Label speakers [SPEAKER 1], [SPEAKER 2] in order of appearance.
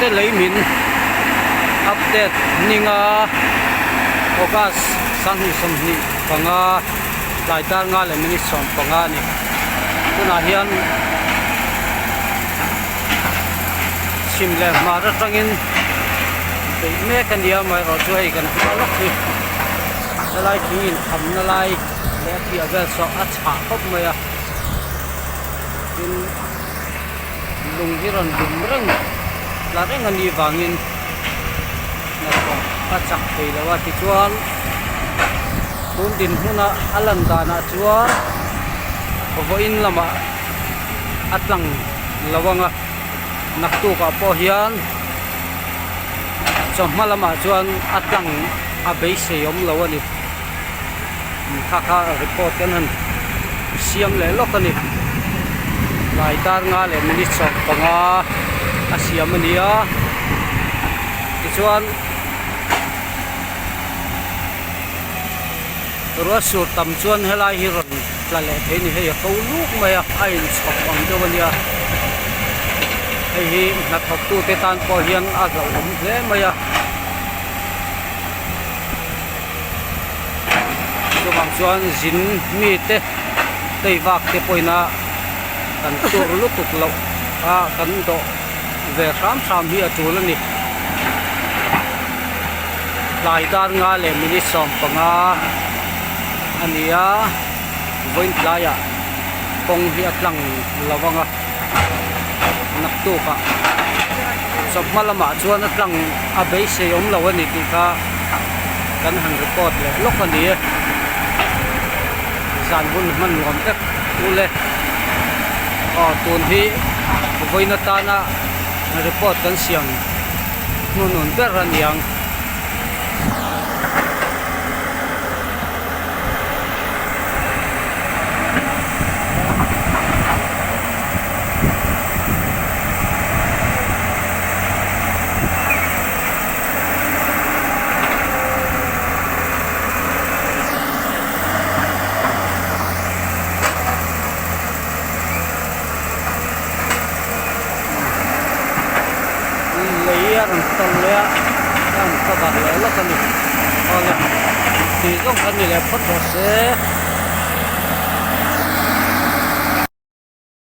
[SPEAKER 1] te lấy min update ninga August sang hi som ni panga lai dar nga le mini som panga ni tuna hian sim le ma ra tangin be me kan dia mai ro chu ai kan lo ki lai kin tham na lai le ti avel so a cha khop mai a in lung hi ron dum rang la reng ani wangin na ko a chak thei lawa ti chuan tun din huna alan dana chuan ko in lama atlang lawanga naktu ka po hian chomma lama chuan atlang a be se yom lawani kha report kan han siam le lokani lai tar nga le mini chok panga a siam ania ti chuan ro sur tam chuan helai hi ron la le theini he ko luk mai a ain chok pang de wania hi na thok tu te tan po hian a ga hle mai a bang chuan zin mi te tei vak te poina kan tur lu tuk lo a kan do ve sam hi a tul ani lai dar nga le mini som panga ania voin playa kong hi atlang lawanga nak tu ka sop malama chuan atlang a be se yom lawani ti ka kan han report le lokani san bun man ngom tek ule tun hi voina tana report kan siang nun beran yang ang tolya ang kabar le lokani ole ti gong kan ni le photo se